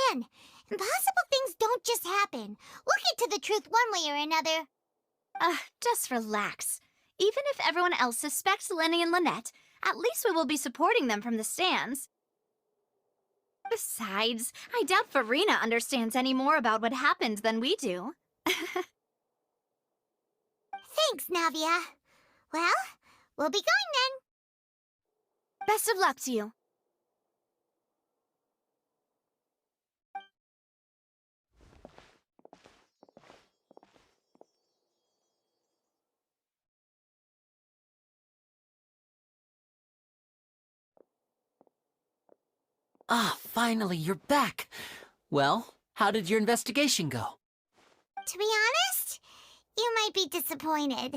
understand. Impossible things don't just happen. We'll get to the truth one way or another. Just relax. Even if everyone else suspects Lenny and Lynette, at least we will be supporting them from the stands. Besides, I doubt Farina understands any more about what happened than we do. Thanks, Navia. Well, we'll be going then. Best of luck to you. Finally, you're back. Well, how did your investigation go? To be honest, you might be disappointed.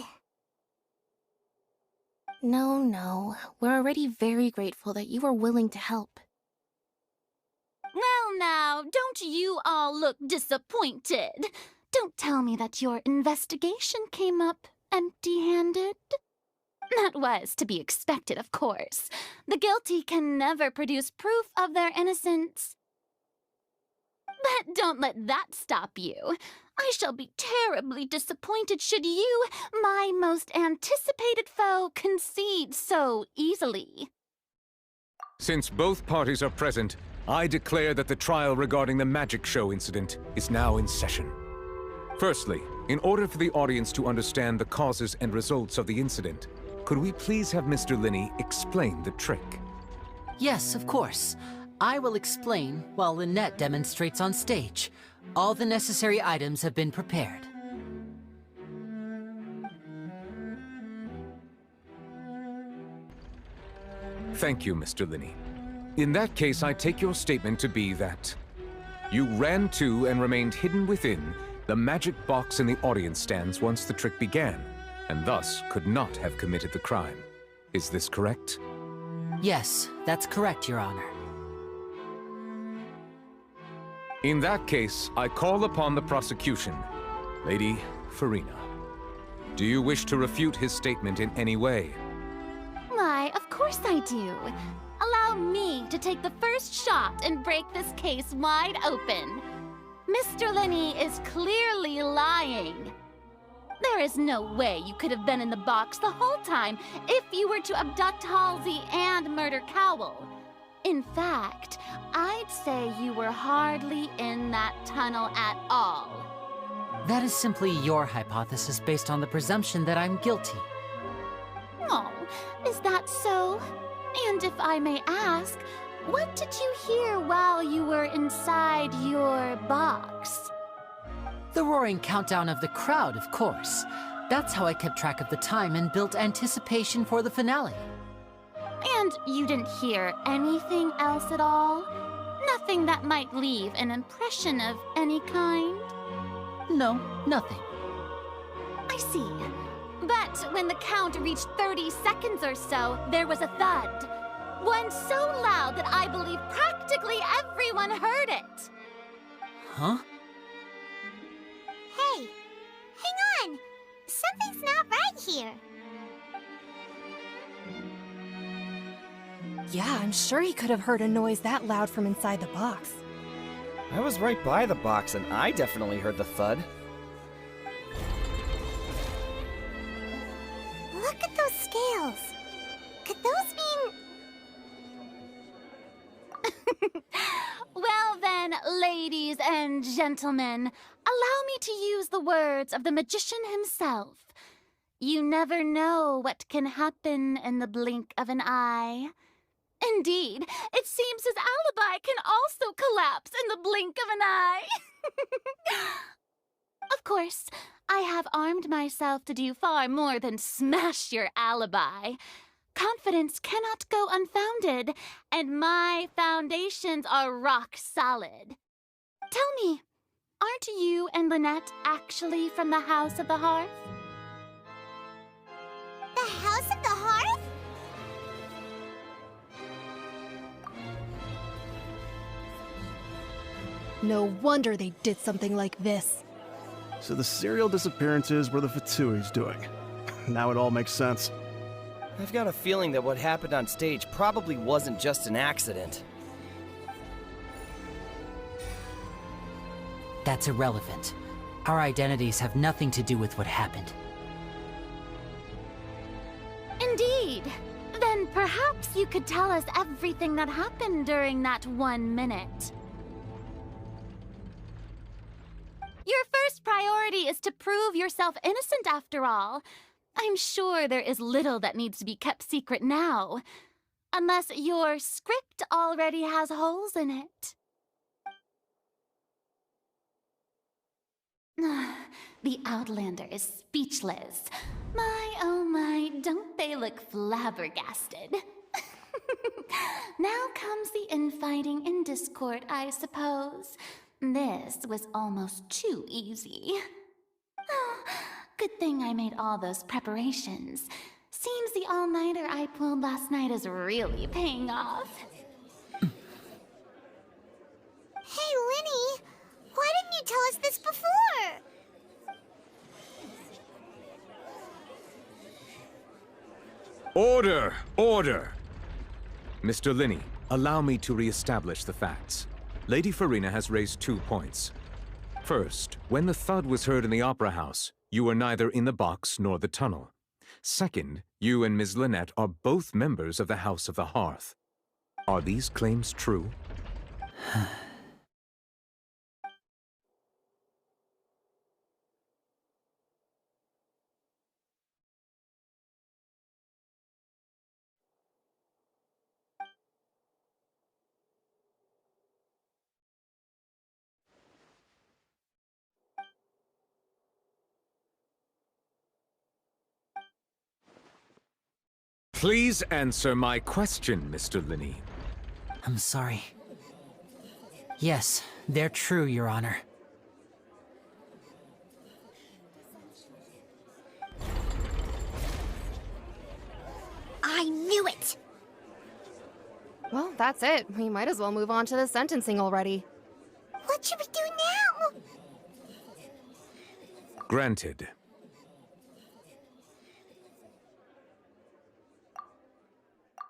No. We're already very grateful that you were willing to help. Well now, don't you all look disappointed? Don't tell me that your investigation came up empty-handed. That was to be expected, of course. The guilty can never produce proof of their innocence. But don't let that stop you. I shall be terribly disappointed should you, my most anticipated foe, concede so easily. Since both parties are present, I declare that the trial regarding the magic show incident is now in session. Firstly, in order for the audience to understand the causes and results of the incident, could we please have Mr. Linney explain the trick? Yes, of course. I will explain while Lynette demonstrates on stage. All the necessary items have been prepared. Thank you, Mr. Linney. In that case, I take your statement to be that you ran to and remained hidden within the magic box in the audience stands once the trick began, and thus could not have committed the crime. Is this correct? Yes, that's correct, Your Honor. In that case, I call upon the prosecution. Lady Farina, do you wish to refute his statement in any way? Why, of course I do. Allow me to take the first shot and break this case wide open. Mr. Linney is clearly lying. There is no way you could have been in the box the whole time if you were to abduct Halsey and murder Cowell. In fact, I'd say you were hardly in that tunnel at all. That is simply your hypothesis based on the presumption that I'm guilty. Oh, is that so? And if I may ask, what did you hear while you were inside your box? The roaring countdown of the crowd, of course. That's how I kept track of the time and built anticipation for the finale. And you didn't hear anything else at all? Nothing that might leave an impression of any kind? No, nothing. I see. But when the count reached 30 seconds or so, there was a thud. One so loud that I believe practically everyone heard it. Huh? Hey, hang on. Something's not right here. Yeah, I'm sure he could have heard a noise that loud from inside the box. I was right by the box and I definitely heard the thud. Look at those scales. Could those mean... Well then, ladies and gentlemen, allow me to use the words of the magician himself. You never know what can happen in the blink of an eye. Indeed, it seems his alibi can also collapse in the blink of an eye. Of course, I have armed myself to do far more than smash your alibi. Confidence cannot go unfounded, and my foundations are rock solid. Tell me, aren't you and Lynette actually from the House of the Hearth? The House of the Hearth? No wonder they did something like this. So the serial disappearances were the Fatui's doing. Now it all makes sense. I've got a feeling that what happened on stage probably wasn't just an accident. that's irrelevant. Our identities have nothing to do with what happened. Indeed. Then perhaps you could tell us everything that happened during that 1 minute. Your first priority is to prove yourself innocent after all. I'm sure there is little that needs to be kept secret now. Unless your script already has holes in it. The Outlander is speechless. My, oh my, don't they look flabbergasted? Now comes the infighting and discord, I suppose. This was almost too easy. Good thing I made all those preparations. Seems the all-nighter I pulled last night is really paying off. Hey, Linny, why didn't you tell us this before? Order! Order! Mr. Linney, allow me to re-establish the facts. Lady Farina has raised 2 points. First, when the thud was heard in the Opera House, you were neither in the box nor the tunnel. Second, you and Ms. Lynette are both members of the House of the Hearth. Are these claims true? Please answer my question, Mr. Linney. I'm sorry. Yes, they're true, Your Honor. I knew it! Well, that's it. We might as well move on to the sentencing already. What should we do now? Granted.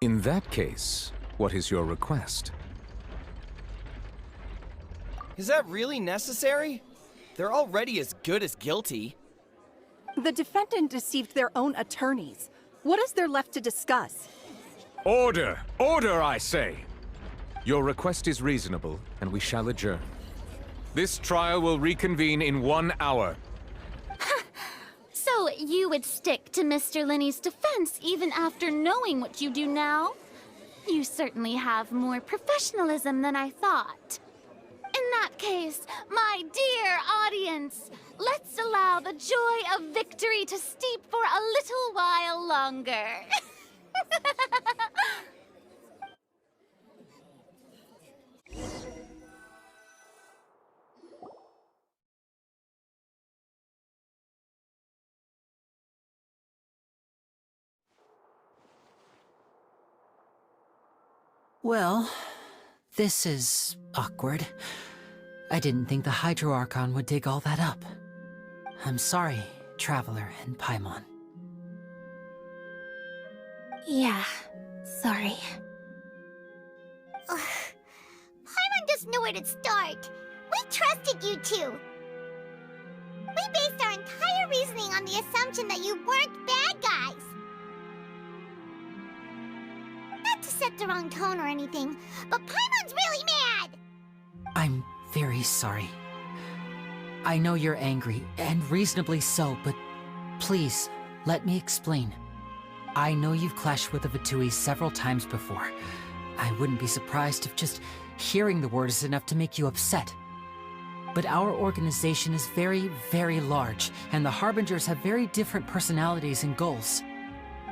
In that case, what is your request? Is that really necessary? They're already as good as guilty. The defendant deceived their own attorneys. What is there left to discuss? Order! Order, I say! Your request is reasonable, and we shall adjourn. This trial will reconvene in 1 hour. So you would stick to Mr. Linney's defense even after knowing what you do now? You certainly have more professionalism than I thought. In that case, my dear audience, let's allow the joy of victory to steep for a little while longer. Well, this is awkward. I didn't think the Hydro Archon would dig all that up. I'm sorry, Traveler and Paimon. Yeah, sorry. Paimon doesn't know where to start. We trusted you two. We based our entire reasoning on the assumption that you weren't bad guys. Not to set the wrong tone or anything, but Paimon's really mad! I'm very sorry. I know you're angry, and reasonably so, but please, let me explain. I know you've clashed with the Vituis several times before. I wouldn't be surprised if just hearing the word is enough to make you upset. But our organization is very, very large, and the Harbingers have very different personalities and goals.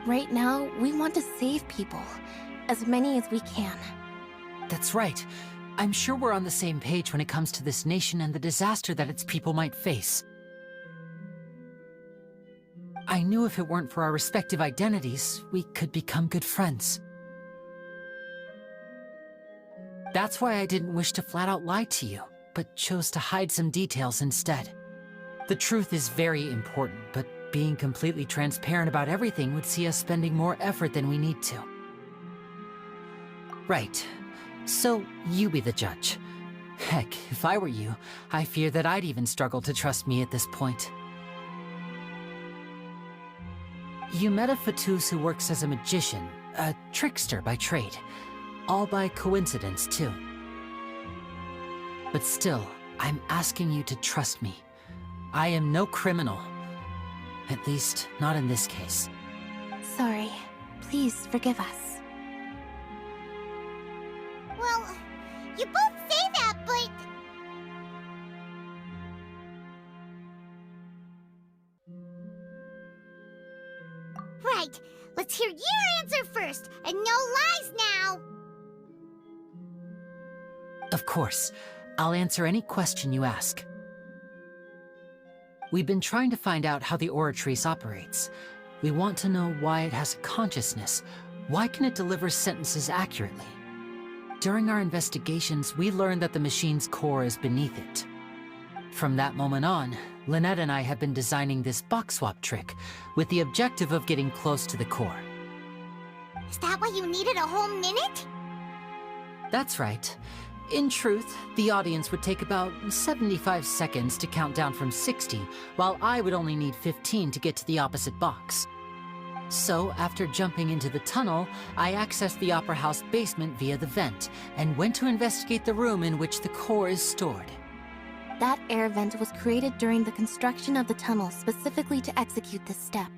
Right now, we want to save people. As many as we can. That's right. I'm sure we're on the same page when it comes to this nation and the disaster that its people might face. I knew if it weren't for our respective identities, we could become good friends. That's why I didn't wish to flat out lie to you, but chose to hide some details instead. The truth is very important, but being completely transparent about everything would see us spending more effort than we need to. Right. So, you be the judge. Heck, if I were you, I fear that I'd even struggle to trust me at this point. You met a Fatus who works as a magician, a trickster by trade. All by coincidence, too. But still, I'm asking you to trust me. I am no criminal. At least, not in this case. Sorry. Please forgive us. Well, you both say that, but... Right. Let's hear your answer first, and no lies now! Of course. I'll answer any question you ask. We've been trying to find out how the Oratrice operates. We want to know why it has a consciousness. Why can it deliver sentences accurately? During our investigations, we learned that the machine's core is beneath it. From that moment on, Lynette and I have been designing this box swap trick, with the objective of getting close to the core. Is that why you needed a whole minute? That's right. In truth, the audience would take about 75 seconds to count down from 60, while I would only need 15 to get to the opposite box. So, after jumping into the tunnel, I accessed the Opera House basement via the vent, and went to investigate the room in which the core is stored. That air vent was created during the construction of the tunnel specifically to execute this step.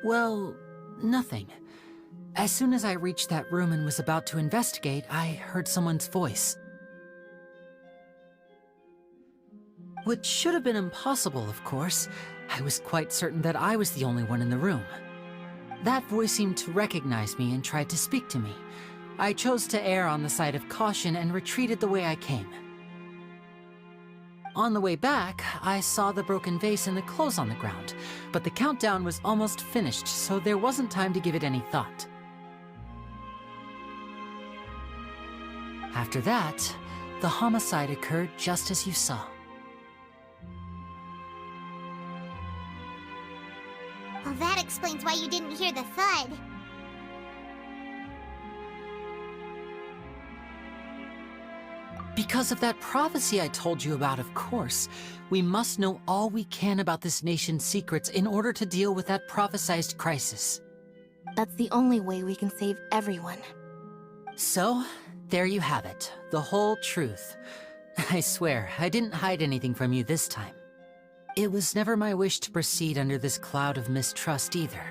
Well, nothing. As soon as I reached that room and was about to investigate, I heard someone's voice. Which should have been impossible, of course. I was quite certain that I was the only one in the room. That voice seemed to recognize me and tried to speak to me. I chose to err on the side of caution and retreated the way I came. On the way back, I saw the broken vase and the clothes on the ground, but the countdown was almost finished, so there wasn't time to give it any thought. After that, the homicide occurred just as you saw. Well, that explains why you didn't hear the thud. Because of that prophecy I told you about, of course. We must know all we can about this nation's secrets in order to deal with that prophesized crisis. That's the only way we can save everyone. So, there you have it. The whole truth. I swear, I didn't hide anything from you this time. It was never my wish to proceed under this cloud of mistrust either.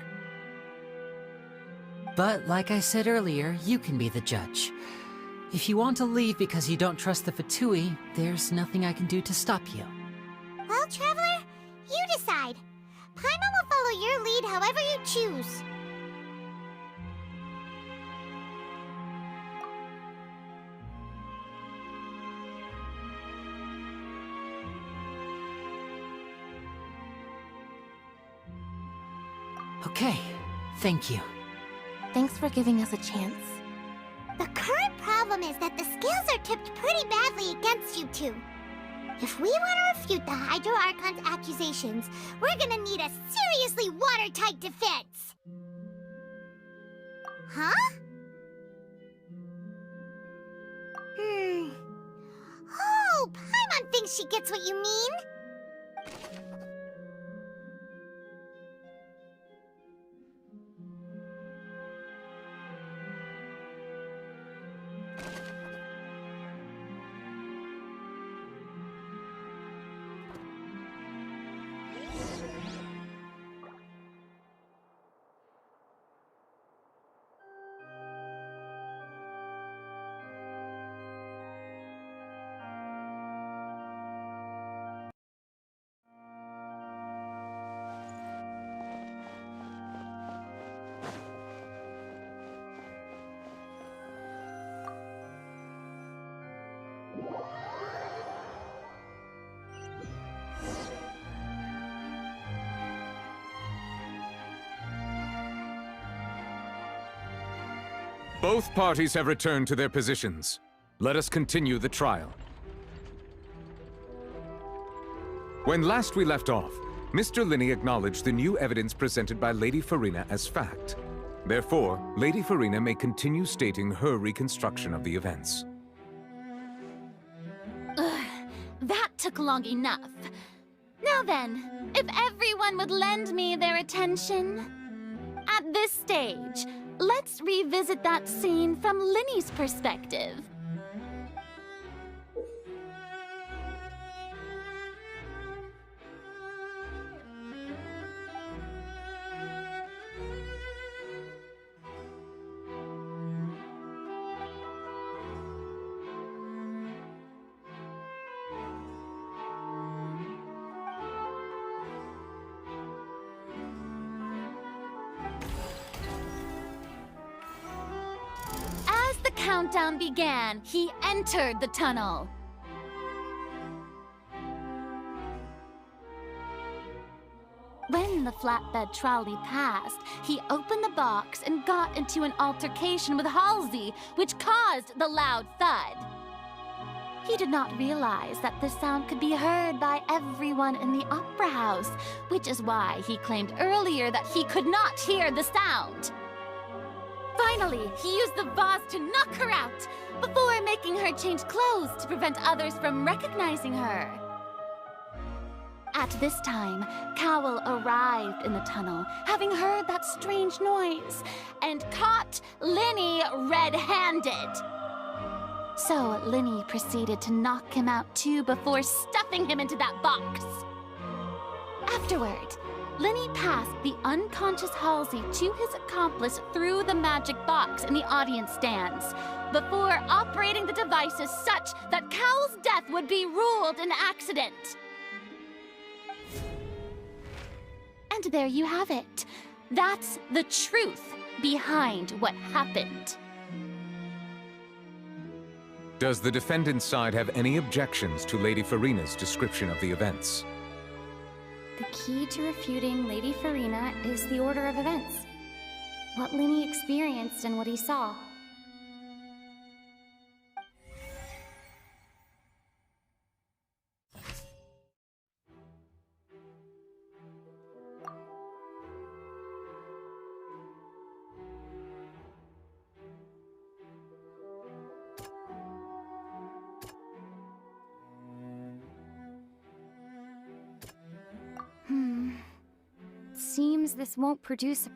But like I said earlier, you can be the judge. If you want to leave because you don't trust the Fatui, there's nothing I can do to stop you. Well, Traveler, you decide. Paimon will follow your lead however you choose. Okay, thank you. Thanks for giving us a chance. The current problem is that the scales are tipped pretty badly against you two. If we want to refute the Hydro Archon's accusations, we're gonna need a seriously watertight defense. Huh? Oh, Paimon thinks she gets what you mean. Both parties have returned to their positions. Let us continue the trial. When last we left off, Mr. Linney acknowledged the new evidence presented by Lady Farina as fact. Therefore, Lady Farina may continue stating her reconstruction of the events. Ugh, that took long enough. Now then, if everyone would lend me their attention. At this stage, let's revisit that scene from Linny's perspective. As the countdown began, he entered the tunnel. When the flatbed trolley passed, he opened the box and got into an altercation with Halsey, which caused the loud thud. He did not realize that the sound could be heard by everyone in the opera house, which is why he claimed earlier that he could not hear the sound. Finally, he used the vase to knock her out, before making her change clothes to prevent others from recognizing her. At this time, Cowell arrived in the tunnel, having heard that strange noise, and caught Linny red-handed. So Linny proceeded to knock him out too before stuffing him into that box. Afterward, Linny passed the unconscious Halsey to his accomplice through the magic box in the audience stands, before operating the devices such that Cowell's death would be ruled an accident. And there you have it. That's the truth behind what happened. Does the defendant's side have any objections to Lady Farina's description of the events? The key to refuting Lady Farina is the order of events. What Linny experienced and what he saw. Seems this won't produce.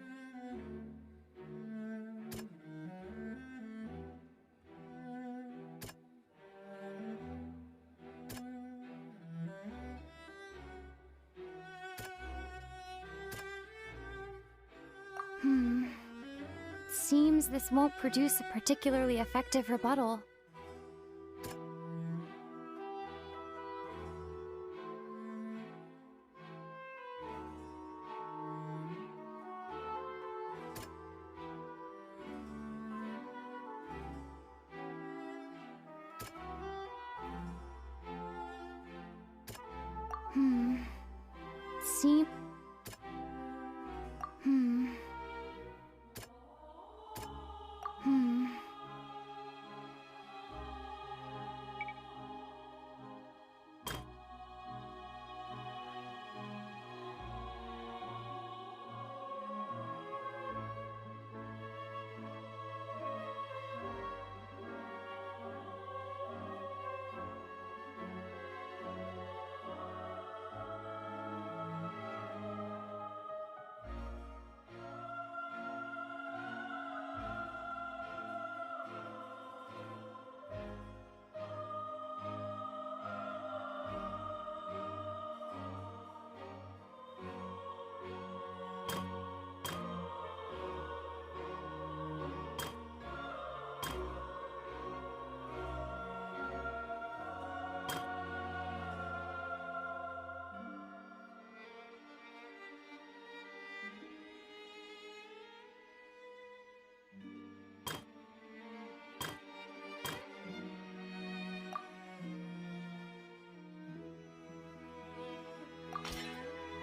Seems this won't produce a particularly effective rebuttal.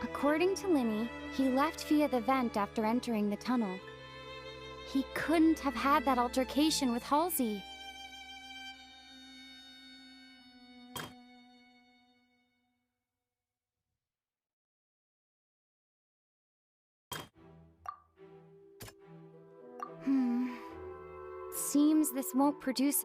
According to Linny, he left via the vent after entering the tunnel. He couldn't have had that altercation with Halsey. Seems this won't produce...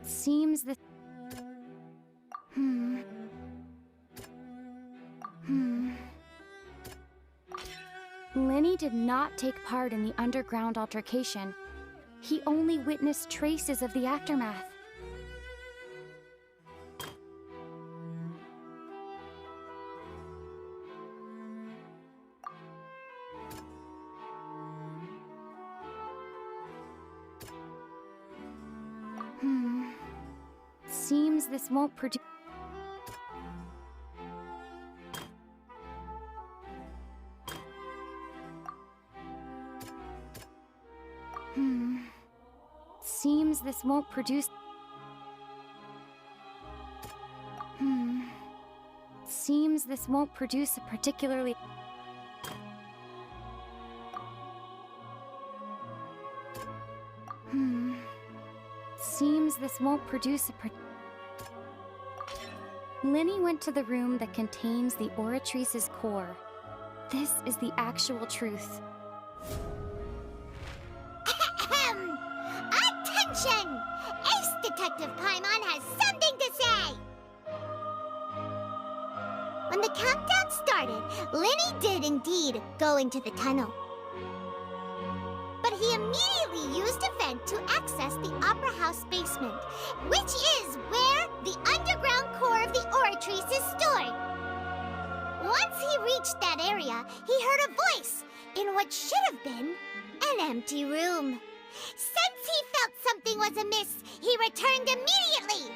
Seems that... Lenny did not take part in the underground altercation. He only witnessed traces of the aftermath. Seems this won't produce... Seems this won't produce... Seems this won't produce a particularly... Seems this won't produce a Lenny went to the room that contains the Oratrice's core. This is the actual truth. Attention! Ace Detective Paimon has something to say! When the countdown started, Lenny did indeed go into the tunnel. But he immediately used a vent to access the Opera House basement, which is where the underground core of the Oratrice is stored. Once he reached that area, he heard a voice in what should have been an empty room. Since he felt something was amiss, he returned immediately.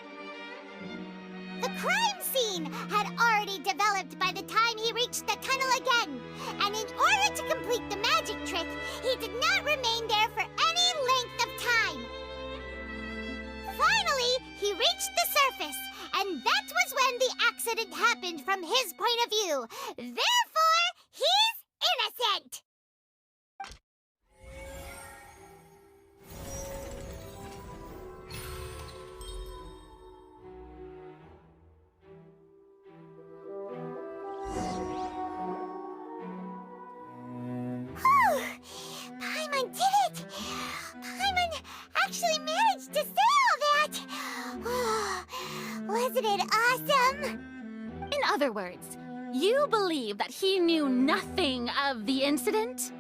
The crime scene had already developed by the time he reached the tunnel again, and in order to complete the magic trick, he did not remain there for any length of time. Finally, he reached the surface, and that was when the accident happened from his point of view. Therefore, he's innocent! Paimon did it! Paimon actually managed to say all that! Wasn't it awesome? In other words, you believe that he knew nothing of the incident?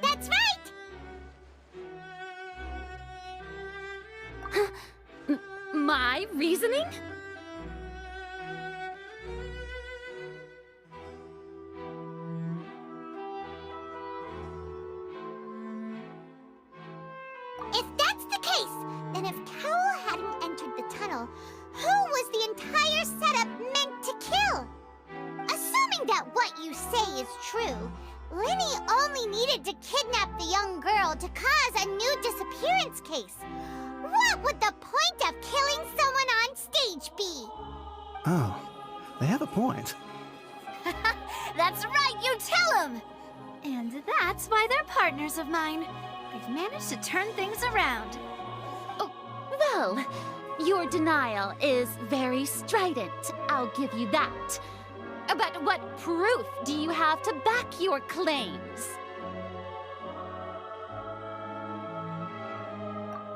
That's right! My reasoning? If that's the case, then if Cowell hadn't entered the tunnel, who was the entire setup meant to kill? Assuming that what you say is true, Lenny only needed to kidnap the young girl to cause a new disappearance case. What would the point of killing someone on stage be? Oh, they have a point. That's right, you tell them! And that's why they're partners of mine. They've managed to turn things around. Oh, well, your denial is very strident, I'll give you that. But what proof do you have to back your claims?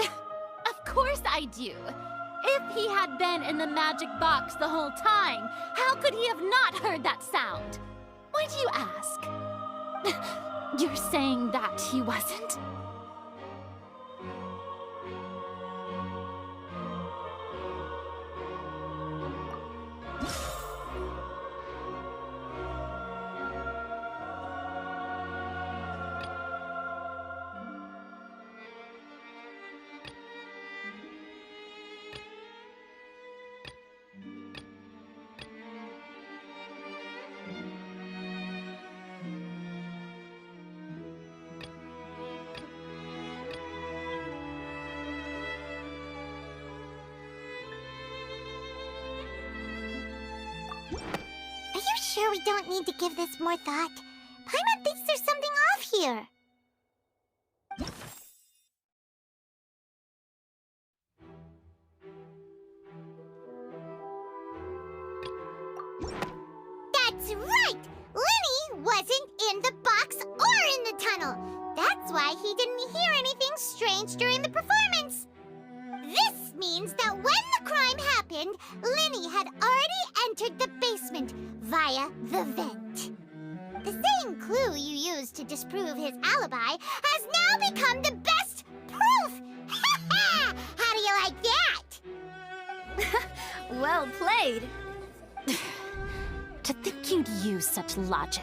Of course I do. If he had been in the magic box the whole time, how could he have not heard that sound? Why do you ask? You're saying that he wasn't? Are you sure we don't need to give this more thought? Paimon thinks there's something off here. wasn't in the box or in the tunnel. That's why he didn't hear anything strange during the performance. This means that when the crime happened, Linny had already entered the basement via the vent. The same clue you used to disprove his alibi has now become the best proof! How do you like that? Well played. To think you'd use such logic.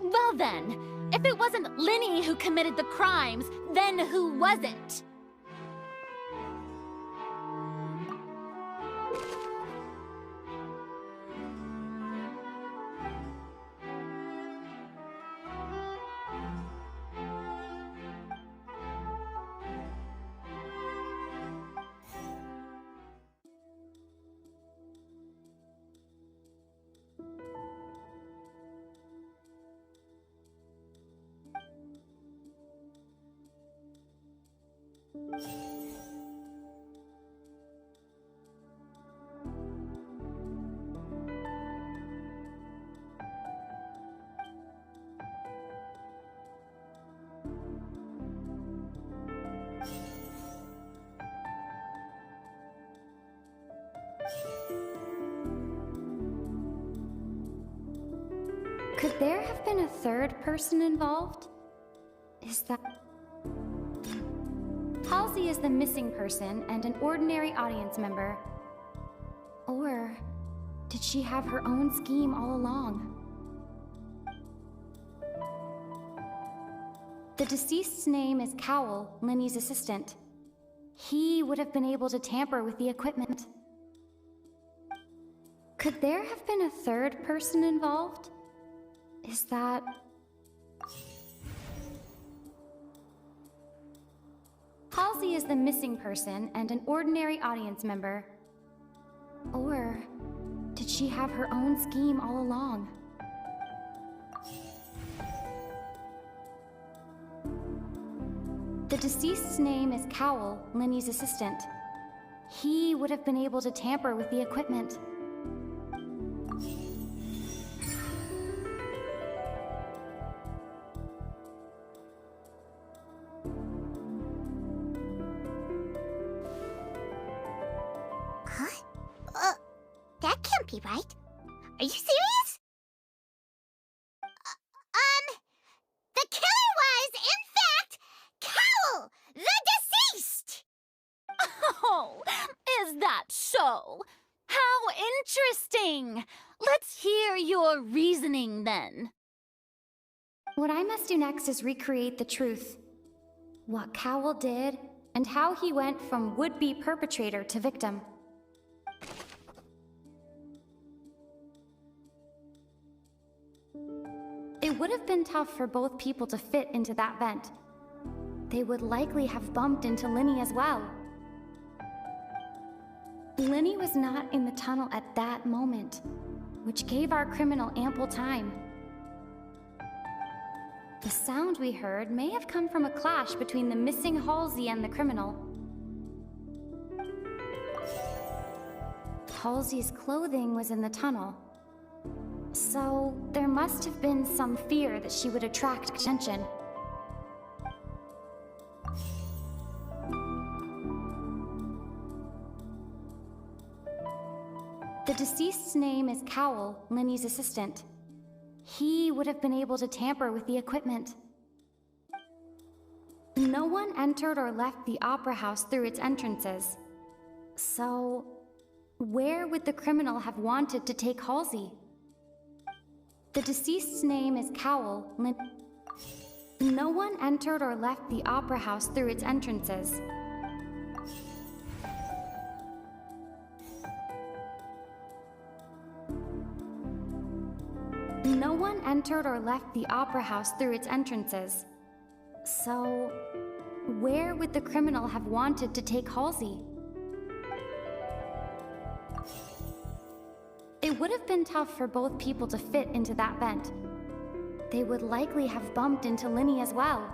Well then, if it wasn't Linny who committed the crimes, then who was it? Could there have been a third person involved? Is that... Halsey is the missing person and an ordinary audience member. Or did she have her own scheme all along? The deceased's name is Cowell, Linny's assistant. He would have been able to tamper with the equipment. Could there have been a third person involved? Is that... Halsey is the missing person and an ordinary audience member. Or did she have her own scheme all along? The deceased's name is Cowell, Linny's assistant. He would have been able to tamper with the equipment. That can't be right. Are you serious? The killer was, in fact, Cowell, the deceased! Oh, is that so? How interesting! Let's hear your reasoning then. What I must do next is recreate the truth. What Cowell did, and how he went from would-be perpetrator to victim. It would have been tough for both people to fit into that vent. They would likely have bumped into Linny as well. Linny was not in the tunnel at that moment, which gave our criminal ample time. The sound we heard may have come from a clash between the missing Halsey and the criminal. Halsey's clothing was in the tunnel, so there must have been some fear that she would attract attention. The deceased's name is Cowell, Linny's assistant. He would have been able to tamper with the equipment. No one entered or left the opera house through its entrances. So, where would the criminal have wanted to take Halsey? The deceased's name is Cowell. No one entered or left the opera house through its entrances. No one entered or left the opera house through its entrances. So, where would the criminal have wanted to take Halsey? It would have been tough for both people to fit into that vent. They would likely have bumped into Linny as well.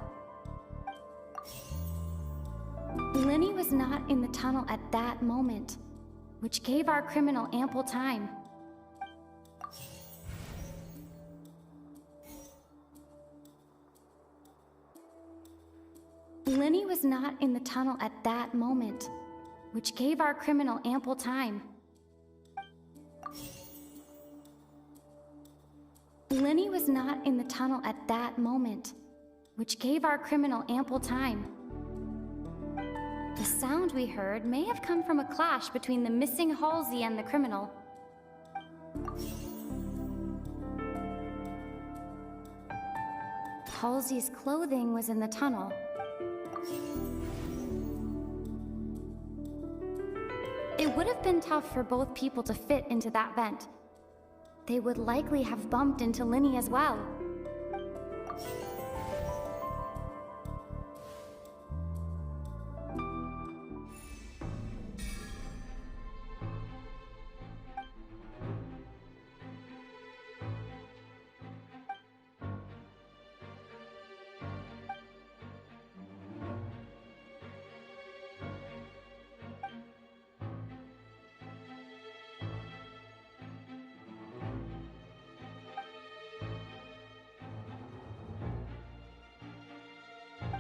Linny was not in the tunnel at that moment, which gave our criminal ample time. Lenny was not in the tunnel at that moment, which gave our criminal ample time. Lenny was not in the tunnel at that moment, which gave our criminal ample time. The sound we heard may have come from a clash between the missing Halsey and the criminal. Halsey's clothing was in the tunnel. It would have been tough for both people to fit into that vent. They would likely have bumped into Lenny as well.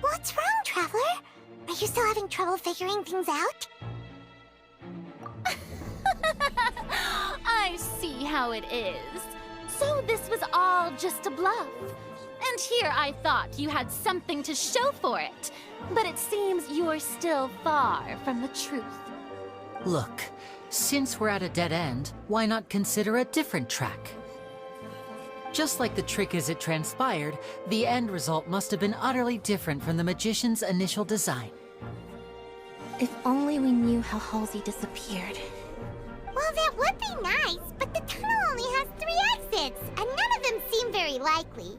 What's wrong, Traveler? Are you still having trouble figuring things out? I see how it is. So this was all just a bluff. And here I thought you had something to show for it. But it seems you're still far from the truth. Look, since we're at a dead end, why not consider a different track? Just like the trick as it transpired, the end result must have been utterly different from the magician's initial design. If only we knew how Halsey disappeared. Well, that would be nice, but the tunnel only has 3 exits, and none of them seem very likely.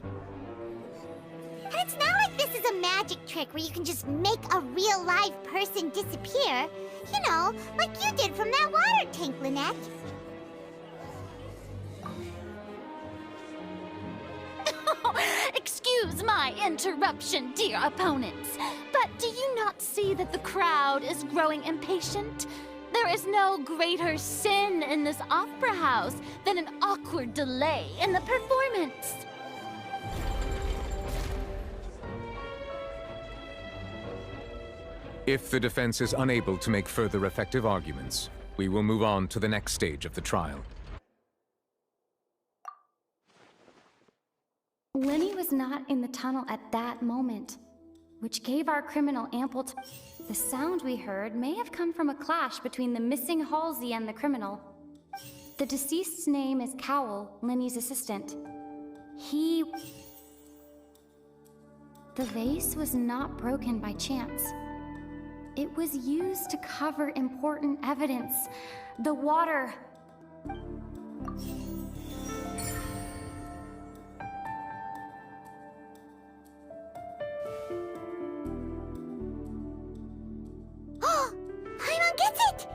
And it's not like this is a magic trick where you can just make a real live person disappear. You know, like you did from that water tank, Lynette. Excuse my interruption, dear opponents, but do you not see that the crowd is growing impatient? There is no greater sin in this opera house than an awkward delay in the performance. If the defense is unable to make further effective arguments, we will move on to the next stage of the trial. Lenny was not in the tunnel at that moment, which gave our criminal ample time. The sound we heard may have come from a clash between the missing Halsey and the criminal. The deceased's name is Cowell, Lenny's assistant. The vase was not broken by chance. It was used to cover important evidence. The water... Paimon gets it!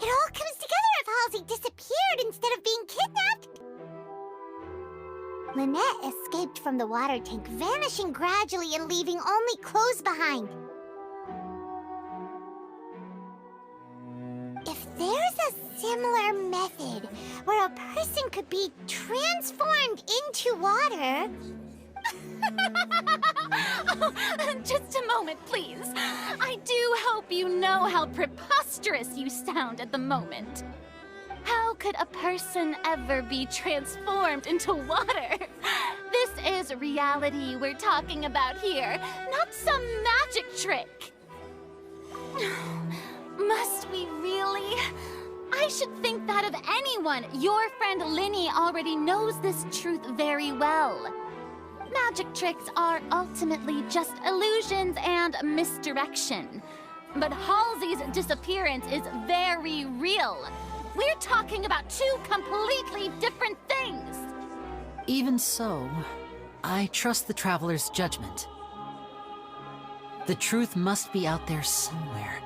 It all comes together if Halsey disappeared instead of being kidnapped. Lynette escaped from the water tank, vanishing gradually and leaving only clothes behind. If there's a similar method where a person could be transformed into water... Just a moment, please. I do hope you know how preposterous you sound at the moment. How could a person ever be transformed into water? This is reality we're talking about here, not some magic trick. Must we really? I should think that of anyone. Your friend Linny already knows this truth very well. Magic tricks are ultimately just illusions and misdirection. But Halsey's disappearance is very real. We're talking about 2 completely different things. Even so, I trust the Traveler's judgment. The truth must be out there somewhere.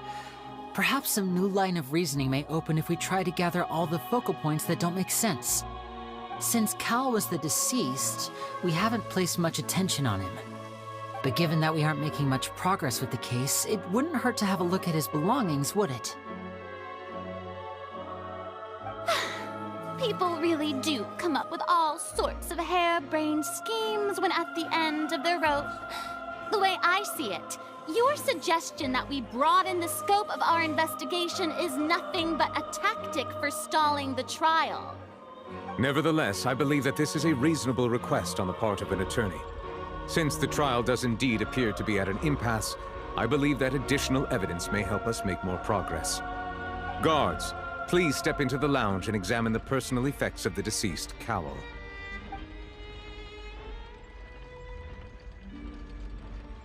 Perhaps some new line of reasoning may open if we try to gather all the focal points that don't make sense. Since Cal was the deceased, we haven't placed much attention on him. But given that we aren't making much progress with the case, it wouldn't hurt to have a look at his belongings, would it? People really do come up with all sorts of harebrained schemes when at the end of their rope. The way I see it, your suggestion that we broaden the scope of our investigation is nothing but a tactic for stalling the trial. Nevertheless, I believe that this is a reasonable request on the part of an attorney. Since the trial does indeed appear to be at an impasse, I believe that additional evidence may help us make more progress. Guards, please step into the lounge and examine the personal effects of the deceased Cowell.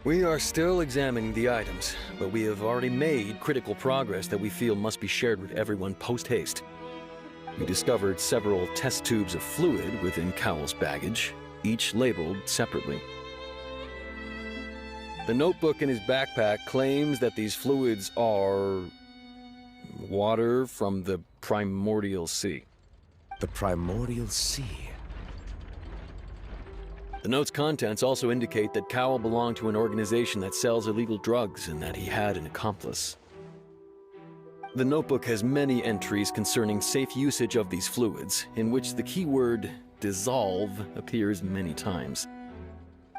We are still examining the items, but we have already made critical progress that we feel must be shared with everyone post-haste. We discovered several test tubes of fluid within Cowell's baggage, each labeled separately. The notebook in his backpack claims that these fluids are water from the Primordial Sea. The Primordial Sea? The note's contents also indicate that Cowell belonged to an organization that sells illegal drugs and that he had an accomplice. The notebook has many entries concerning safe usage of these fluids, in which the keyword dissolve appears many times.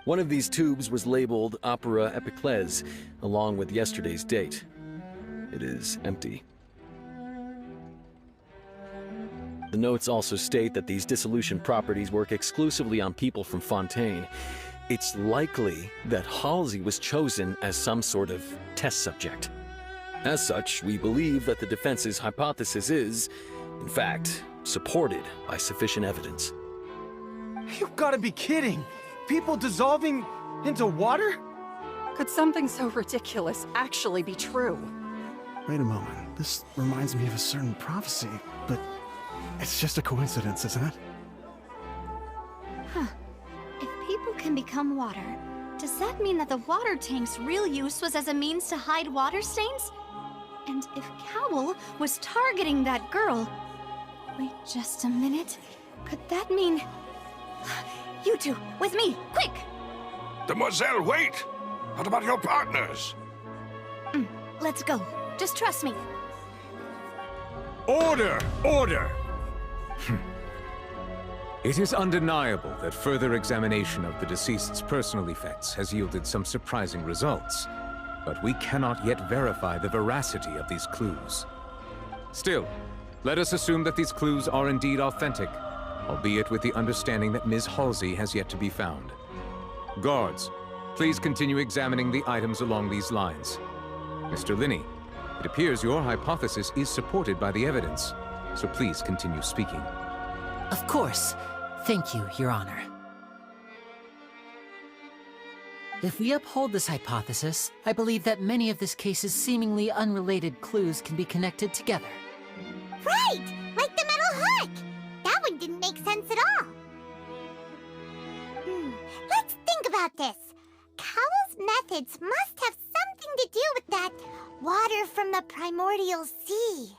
One of these tubes was labeled Opera Epiclese, along with yesterday's date. It is empty. The notes also state that these dissolution properties work exclusively on people from Fontaine. It's likely that Halsey was chosen as some sort of test subject. As such, we believe that the defense's hypothesis is, in fact, supported by sufficient evidence. You've got to be kidding! People dissolving into water? Could something so ridiculous actually be true? Wait a moment. This reminds me of a certain prophecy, but it's just a coincidence, isn't it? Huh. If people can become water, does that mean that the water tank's real use was as a means to hide water stains? And if Cowell was targeting that girl... Wait just a minute. Could that mean... You two, with me, quick! Demoiselle, wait! What about your partners? Let's go. Just trust me. Order! Order! It is undeniable that further examination of the deceased's personal effects has yielded some surprising results, but we cannot yet verify the veracity of these clues. Still, let us assume that these clues are indeed authentic, albeit with the understanding that Ms. Halsey has yet to be found. Guards, please continue examining the items along these lines. Mr. Linney, it appears your hypothesis is supported by the evidence, so please continue speaking. Of course. Thank you, Your Honor. If we uphold this hypothesis, I believe that many of this case's seemingly unrelated clues can be connected together. Right! Like the metal hook! That one didn't make sense at all. Let's think about this. Cowell's methods must have something to do with that water from the Primordial Sea.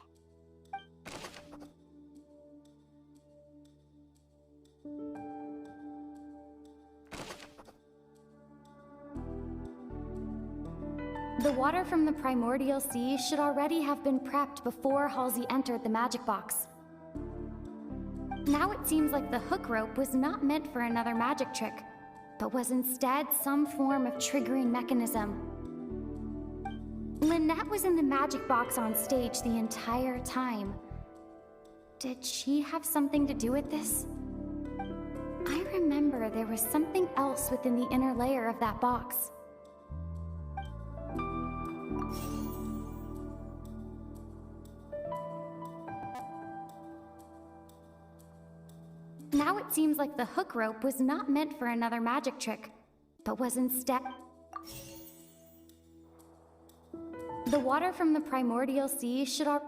The water from the Primordial Sea should already have been prepped before Halsey entered the magic box. Now it seems like the hook rope was not meant for another magic trick, but was instead some form of triggering mechanism. Lynette was in the magic box on stage the entire time. Did she have something to do with this? I remember there was something else within the inner layer of that box. Now it seems like the hook rope was not meant for another magic trick, but was instead... The water from the Primordial Sea should I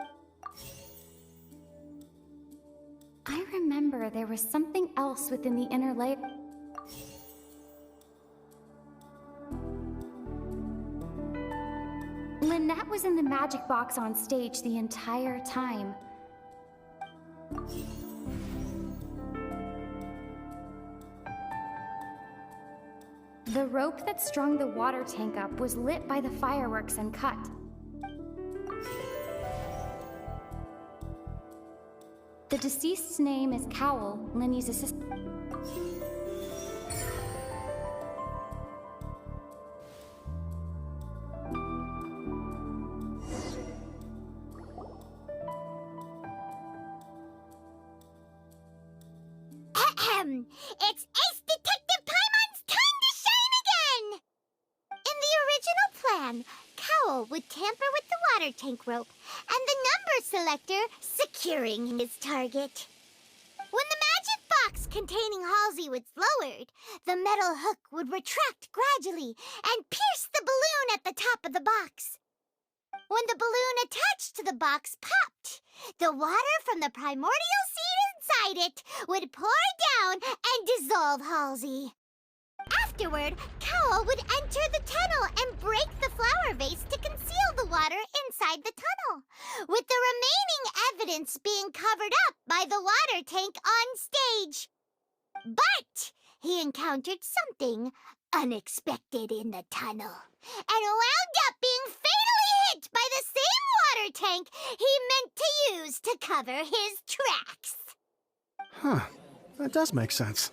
remember there was something else within the inner layer... Lynette was in the magic box on stage the entire time. The rope that strung the water tank up was lit by the fireworks and cut. The deceased's name is Cowell, Linny's assistant. It's Ace Detective Paimon's time to shine again! In the original plan, Cowl would tamper with the water tank rope and the number selector securing his target. When the magic box containing Halsey was lowered, the metal hook would retract gradually and pierce the balloon at the top of the box. When the balloon attached to the box popped, the water from the primordial seed inside it would pour down and dissolve Halsey. Afterward, Cowl would enter the tunnel and break the flower vase to conceal the water inside the tunnel, with the remaining evidence being covered up by the water tank on stage. But he encountered something unexpected in the tunnel, and wound up being fatally hit by the same water tank he meant to use to cover his tracks. Huh. That does make sense.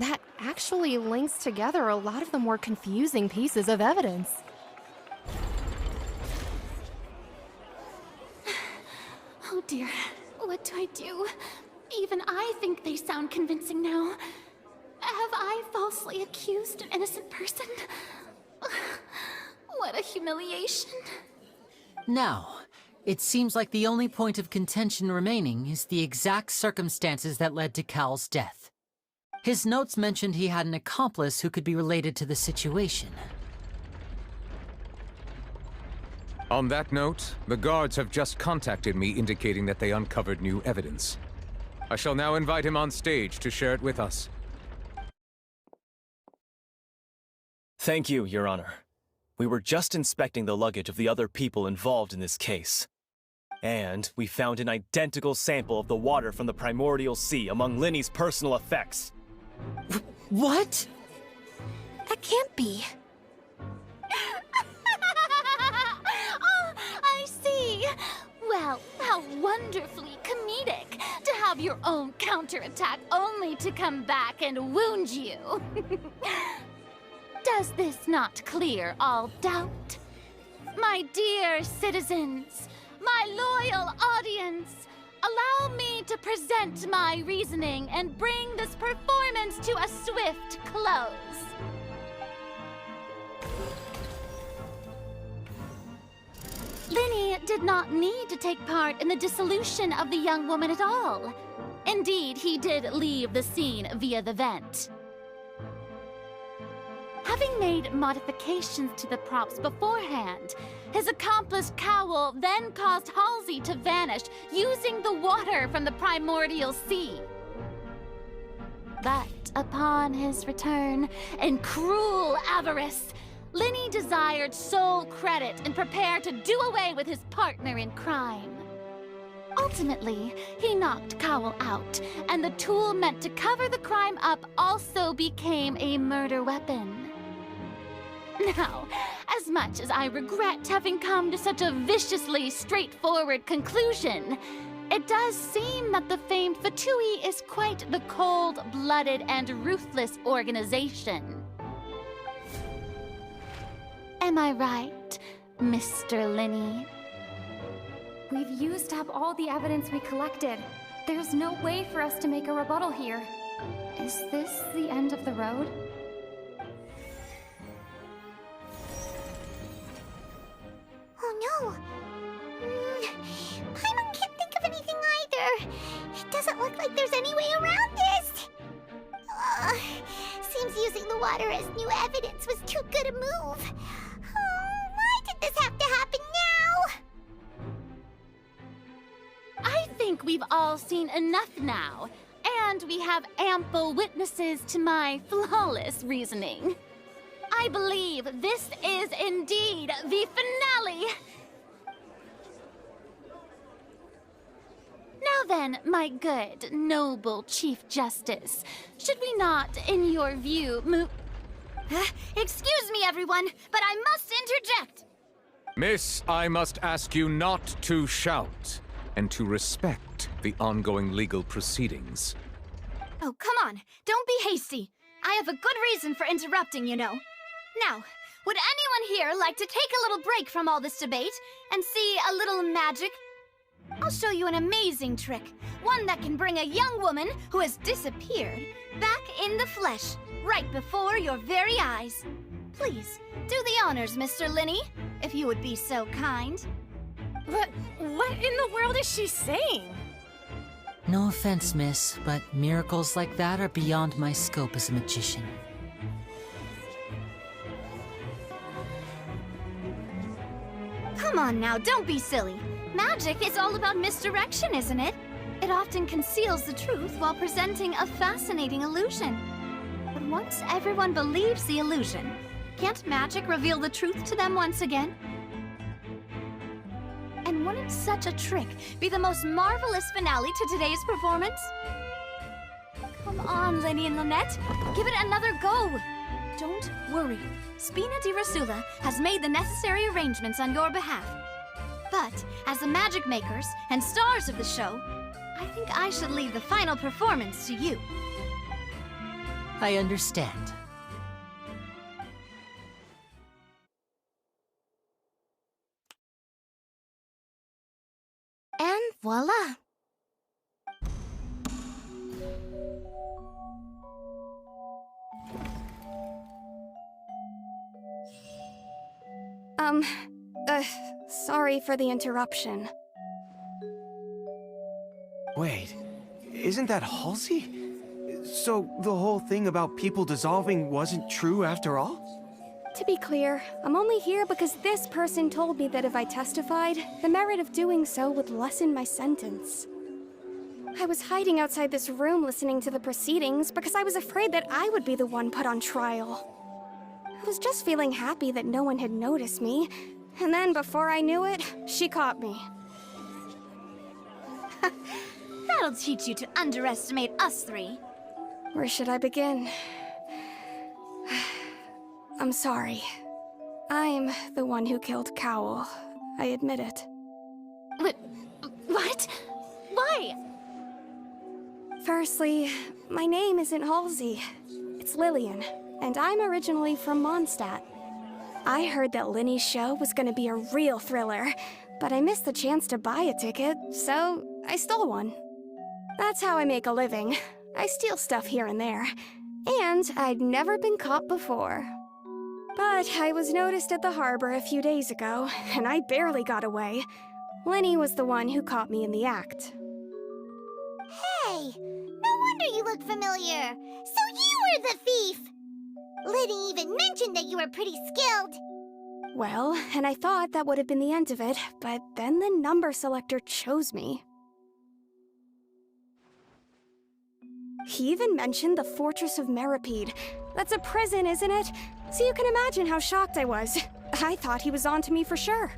That actually links together a lot of the more confusing pieces of evidence. Oh dear, what do I do? Even I think they sound convincing now. Have I falsely accused an innocent person? What a humiliation. Now, it seems like the only point of contention remaining is the exact circumstances that led to Cowl's death. His notes mentioned he had an accomplice who could be related to the situation. On that note, the guards have just contacted me indicating that they uncovered new evidence. I shall now invite him on stage to share it with us. Thank you, Your Honor. We were just inspecting the luggage of the other people involved in this case. And we found an identical sample of the water from the primordial sea among Linny's personal effects. What? That can't be. Oh, I see. Well, how wonderfully comedic to have your own counterattack only to come back and wound you. Does this not clear all doubt? My dear citizens, my loyal audience, allow me to present my reasoning and bring this performance to a swift close. Linny did not need to take part in the dissolution of the young woman at all. Indeed, he did leave the scene via the vent. Having made modifications to the props beforehand, his accomplice Cowl then caused Halsey to vanish using the water from the primordial sea. But upon his return, in cruel avarice, Linny desired sole credit and prepared to do away with his partner in crime. Ultimately, he knocked Cowl out, and the tool meant to cover the crime up also became a murder weapon. Now, as much as I regret having come to such a viciously straightforward conclusion, it does seem that the famed Putih is quite the cold-blooded and ruthless organization. Am I right, Mr. Linny? We've used up all the evidence we collected. There's no way for us to make a rebuttal here. Is this the end of the road? Oh no! Paimon can't think of anything either. It doesn't look like there's any way around this. Seems using the water as new evidence was too good a move. Why did this have to happen now? I think we've all seen enough now, and we have ample witnesses to my flawless reasoning. I believe this is indeed the finale. Now then, my good, noble Chief Justice, should we not, in your view, move... Excuse me, everyone, but I must interject. Miss, I must ask you not to shout, and to respect the ongoing legal proceedings. Oh, come on. Don't be hasty. I have a good reason for interrupting, you know. Now, would anyone here like to take a little break from all this debate and see a little magic? I'll show you an amazing trick. One that can bring a young woman who has disappeared back in the flesh, right before your very eyes. Please, do the honors, Mr. Linny, if you would be so kind. What in the world is she saying? No offense, miss, but miracles like that are beyond my scope as a magician. Come on now, don't be silly. Magic is all about misdirection, isn't it? It often conceals the truth while presenting a fascinating illusion. But once everyone believes the illusion, can't magic reveal the truth to them once again? And wouldn't such a trick be the most marvelous finale to today's performance? Come on, Lenny and Lynette. Give it another go. Don't worry. Spina di Rasula has made the necessary arrangements on your behalf. But, as the magic makers and stars of the show, I think I should leave the final performance to you. I understand. And voila! Sorry for the interruption. Wait, isn't that Halsey? So the whole thing about people dissolving wasn't true after all? To be clear, I'm only here because this person told me that if I testified, the merit of doing so would lessen my sentence. I was hiding outside this room listening to the proceedings because I was afraid that I would be the one put on trial. I was just feeling happy that no one had noticed me, and then before I knew it, she caught me. That'll teach you to underestimate us three. Where should I begin? I'm sorry. I'm the one who killed Cowl. I admit it. What? Why? Firstly, my name isn't Halsey. It's Lillian, and I'm originally from Mondstadt. I heard that Linny's show was gonna be a real thriller, but I missed the chance to buy a ticket, so I stole one. That's how I make a living. I steal stuff here and there. And I'd never been caught before. But I was noticed at the harbor a few days ago, and I barely got away. Linny was the one who caught me in the act. Hey, no wonder you look familiar. So you were the thief! Liddy even mentioned that you were pretty skilled. Well, and I thought that would have been the end of it, but then the number selector chose me. He even mentioned the Fortress of Meripede. That's a prison, isn't it? So you can imagine how shocked I was. I thought he was onto me for sure.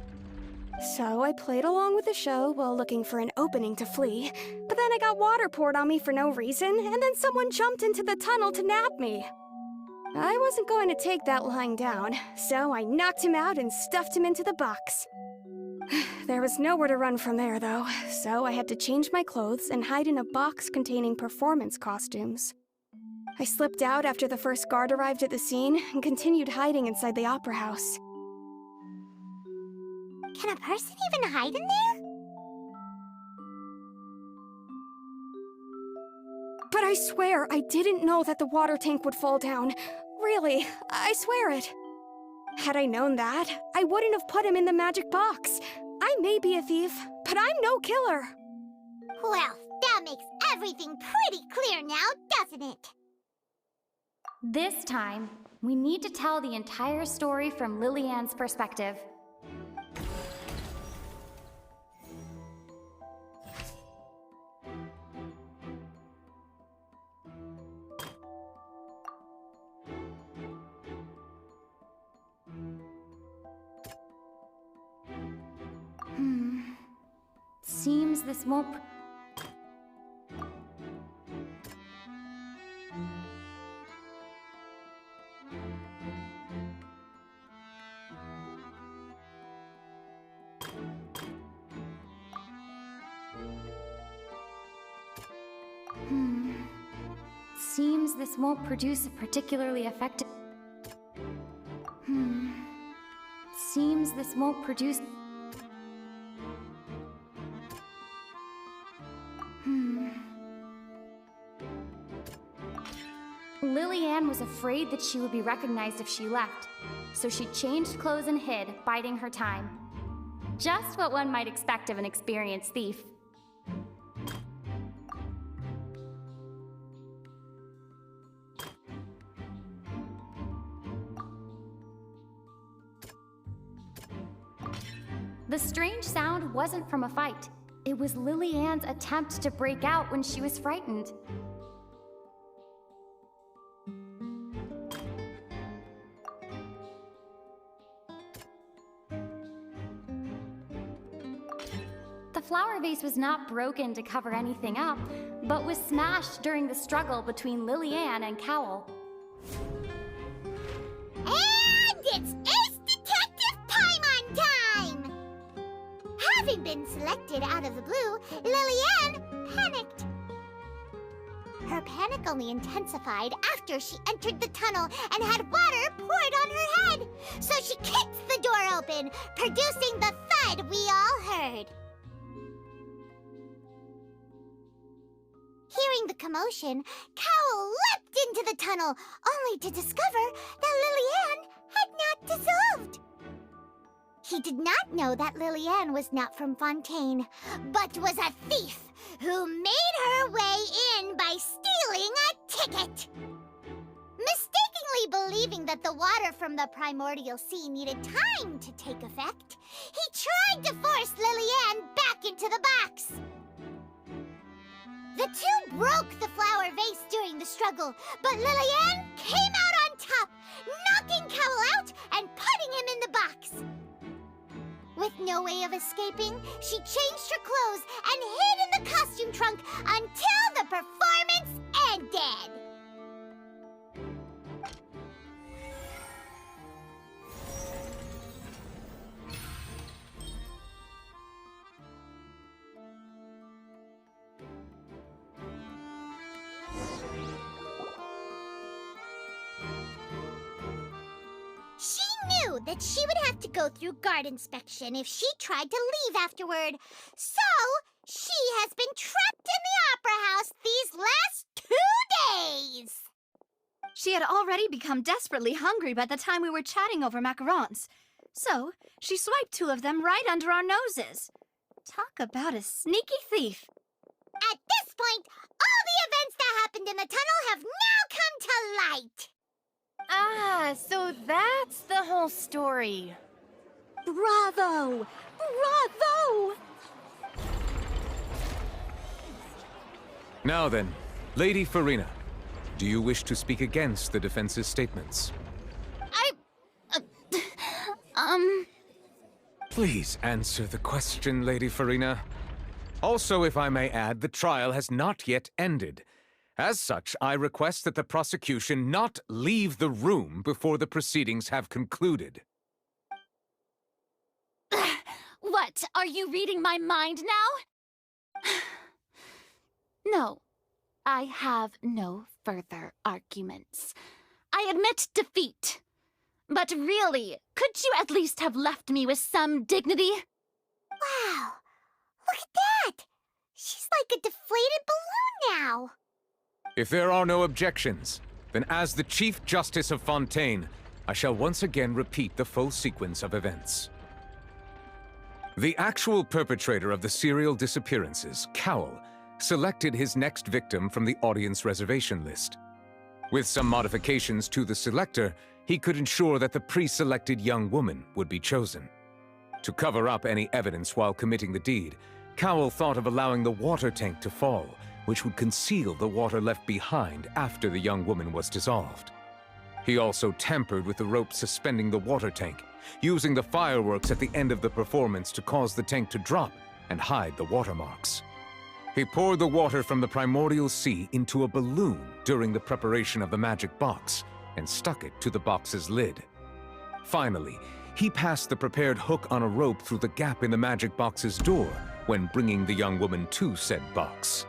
So I played along with the show while looking for an opening to flee, but then I got water poured on me for no reason, and then someone jumped into the tunnel to nab me. I wasn't going to take that lying down, so I knocked him out and stuffed him into the box. There was nowhere to run from there, though, so I had to change my clothes and hide in a box containing performance costumes. I slipped out after the first guard arrived at the scene and continued hiding inside the opera house. Can a person even hide in there? But I swear I didn't know that the water tank would fall down. Really, I swear it. Had I known that, I wouldn't have put him in the magic box. I may be a thief, but I'm no killer. Well, that makes everything pretty clear now, doesn't it? This time, we need to tell the entire story from Lillian's perspective. Seems this won't... Seems this won't produce a particularly effective... Seems this won't produce... Lily-Ann was afraid that she would be recognized if she left, so she changed clothes and hid, biding her time. Just what one might expect of an experienced thief. The strange sound wasn't from a fight. It was Lily-Ann's attempt to break out when she was frightened. The flower vase was not broken to cover anything up, but was smashed during the struggle between Lily-Ann and Cowell. And it's Ace Detective Paimon time! Having been selected out of the blue, Lily-Ann panicked. Her panic only intensified after she entered the tunnel and had water poured on her head. So she kicked the door open, producing the thud we all heard. Hearing the commotion, Cowell leapt into the tunnel, only to discover that Lily-Ann had not dissolved. He did not know that Lily-Ann was not from Fontaine, but was a thief who made her way in by stealing a ticket. Mistakenly believing that the water from the primordial sea needed time to take effect, he tried to force Lily-Ann back into the box. The two broke the flower vase during the struggle, but Lily-Ann came out on top, knocking Cowell out and putting him in the box. With no way of escaping, she changed her clothes and hid in the costume trunk until the performance ended. She knew that she would have to go through guard inspection if she tried to leave afterward. So, she has been trapped in the Opera House these last 2 days. She had already become desperately hungry by the time we were chatting over macarons. So, she swiped 2 of them right under our noses. Talk about a sneaky thief. At this point, all the events that happened in the tunnel have now come to light. Ah, so that's the whole story. Bravo! Bravo! Now then, Lady Farina, do you wish to speak against the defense's statements? Please answer the question, Lady Farina. Also, if I may add, the trial has not yet ended. As such, I request that the prosecution not leave the room before the proceedings have concluded. What? Are you reading my mind now? No, I have no further arguments. I admit defeat. But really, could you at least have left me with some dignity? Wow, look at that! She's like a deflated balloon now. If there are no objections, then as the Chief Justice of Fontaine, I shall once again repeat the full sequence of events. The actual perpetrator of the serial disappearances, Cowell, selected his next victim from the audience reservation list. With some modifications to the selector, he could ensure that the pre-selected young woman would be chosen. To cover up any evidence while committing the deed, Cowell thought of allowing the water tank to fall, which would conceal the water left behind after the young woman was dissolved. He also tampered with the rope suspending the water tank, using the fireworks at the end of the performance to cause the tank to drop and hide the watermarks. He poured the water from the primordial sea into a balloon during the preparation of the magic box and stuck it to the box's lid. Finally, he passed the prepared hook on a rope through the gap in the magic box's door when bringing the young woman to said box.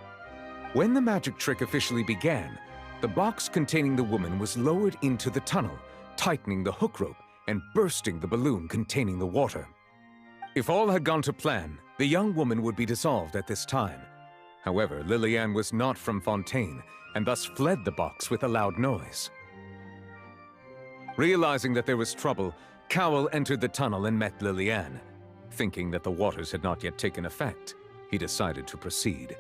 When the magic trick officially began, the box containing the woman was lowered into the tunnel, tightening the hook rope and bursting the balloon containing the water. If all had gone to plan, the young woman would be dissolved at this time. However, Liliane was not from Fontaine, and thus fled the box with a loud noise. Realizing that there was trouble, Cowell entered the tunnel and met Liliane. Thinking that the waters had not yet taken effect, he decided to proceed.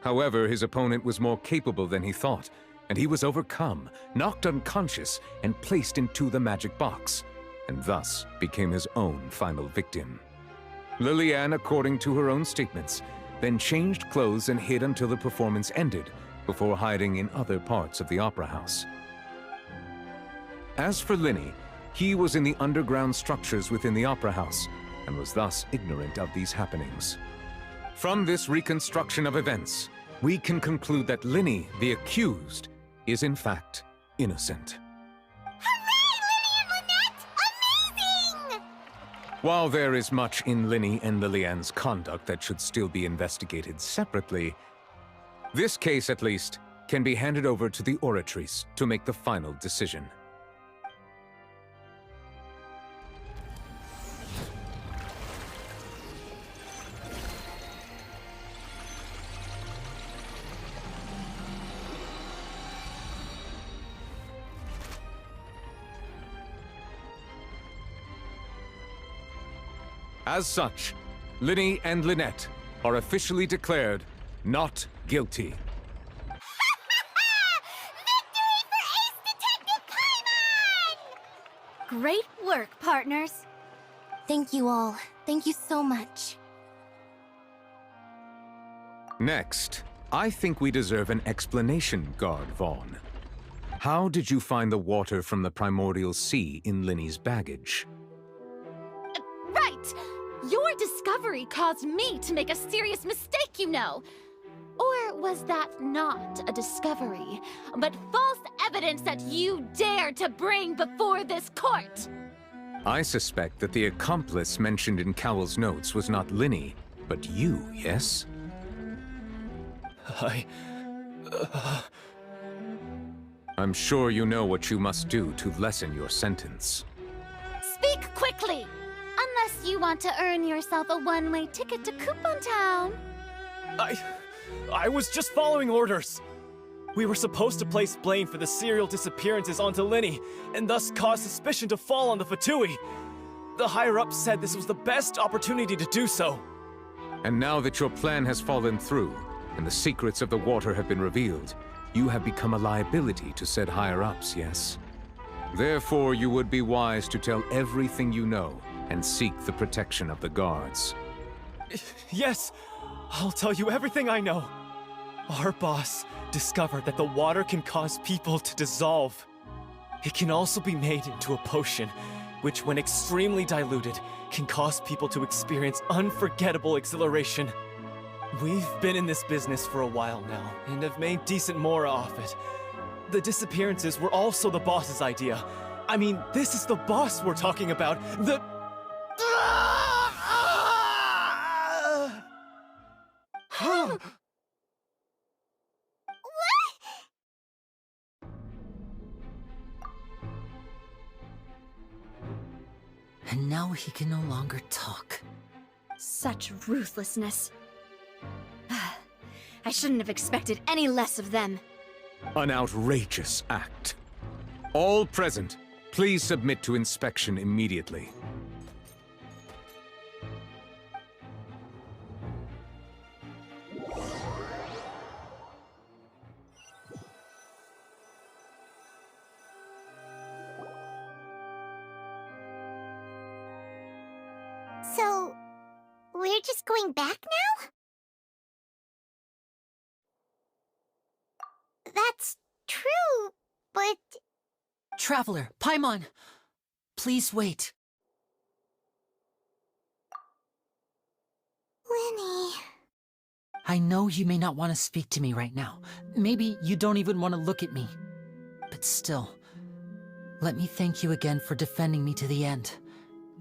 However, his opponent was more capable than he thought, and he was overcome, knocked unconscious, and placed into the magic box, and thus became his own final victim. Liliane, according to her own statements, then changed clothes and hid until the performance ended, before hiding in other parts of the opera house. As for Linny, he was in the underground structures within the opera house, and was thus ignorant of these happenings. From this reconstruction of events, we can conclude that Linny, the accused, is in fact innocent. While there is much in Linny and Liliane's conduct that should still be investigated separately, this case, at least, can be handed over to the Oratrice to make the final decision. As such, Linny and Lynette are officially declared not guilty. Great work, partners. Thank you all. Thank you so much. Next, I think we deserve an explanation, Guard Vaughn. How did you find the water from the primordial sea in Linny's baggage? Right! Your discovery caused me to make a serious mistake, you know. Or was that not a discovery, but false evidence that you dared to bring before this court? I suspect that the accomplice mentioned in Cowell's notes was not Linny, but you, yes? I'm sure you know what you must do to lessen your sentence. Speak quickly! Unless you want to earn yourself a one-way ticket to Coupon Town. I was just following orders. We were supposed to place blame for the serial disappearances onto Linny, and thus cause suspicion to fall on the Fatui. The higher-ups said this was the best opportunity to do so. And now that your plan has fallen through, and the secrets of the water have been revealed, you have become a liability to said higher-ups, yes? Therefore, you would be wise to tell everything you know, and seek the protection of the guards. Yes, I'll tell you everything I know. Our boss discovered that the water can cause people to dissolve. It can also be made into a potion, which when extremely diluted, can cause people to experience unforgettable exhilaration. We've been in this business for a while now, and have made decent more off it. The disappearances were also the boss's idea. I mean, this is the boss we're talking about. And now he can no longer talk. Such ruthlessness. I shouldn't have expected any less of them. An outrageous act. All present, please submit to inspection immediately. So, we're just going back now? That's true, but... Traveler, Paimon! Please wait. Linny... I know you may not want to speak to me right now. Maybe you don't even want to look at me. But still, let me thank you again for defending me to the end.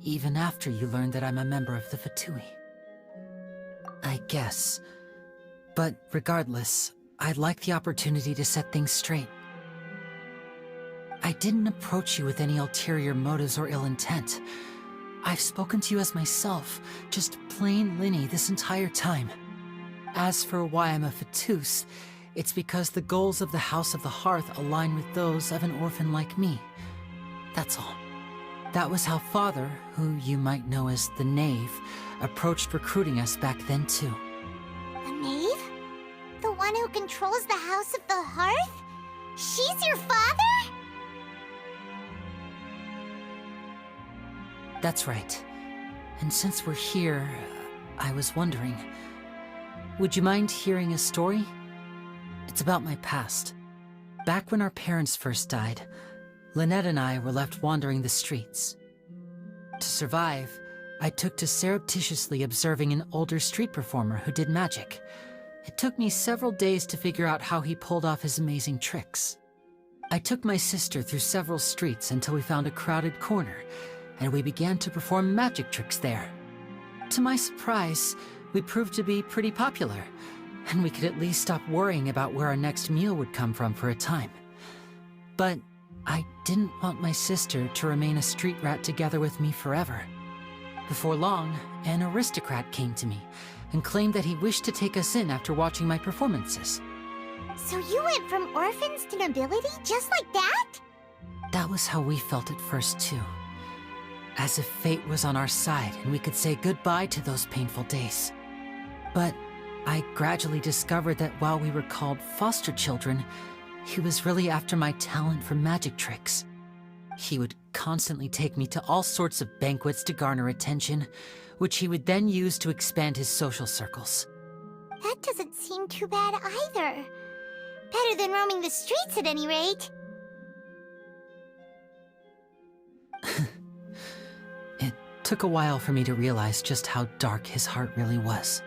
Even after you learned that I'm a member of the Fatui. I guess. But regardless, I'd like the opportunity to set things straight. I didn't approach you with any ulterior motives or ill intent. I've spoken to you as myself, just plain Linny this entire time. as for why I'm a Fatus, it's because the goals of the House of the Hearth align with those of an orphan like me. That's all. That was how Father, who you might know as the Knave, approached recruiting us back then too. The Knave? The one who controls the House of the Hearth? She's your father? That's right. And since we're here, I was wondering, would you mind hearing a story? It's about my past. Back when our parents first died, Lynette and I were left wandering the streets. To survive, I took to surreptitiously observing an older street performer who did magic. It took me several days to figure out how he pulled off his amazing tricks. I took my sister through several streets until we found a crowded corner, and we began to perform magic tricks there. To my surprise, we proved to be pretty popular, and we could at least stop worrying about where our next meal would come from for a time. But I didn't want my sister to remain a street rat together with me forever. Before long, an aristocrat came to me and claimed that he wished to take us in after watching my performances. So you went from orphans to nobility just like that? That was how we felt at first too. As if fate was on our side and we could say goodbye to those painful days. But I gradually discovered that while we were called foster children, he was really after my talent for magic tricks. He would constantly take me to all sorts of banquets to garner attention, which he would then use to expand his social circles. That doesn't seem too bad either. Better than roaming the streets at any rate. It took a while for me to realize just how dark his heart really was.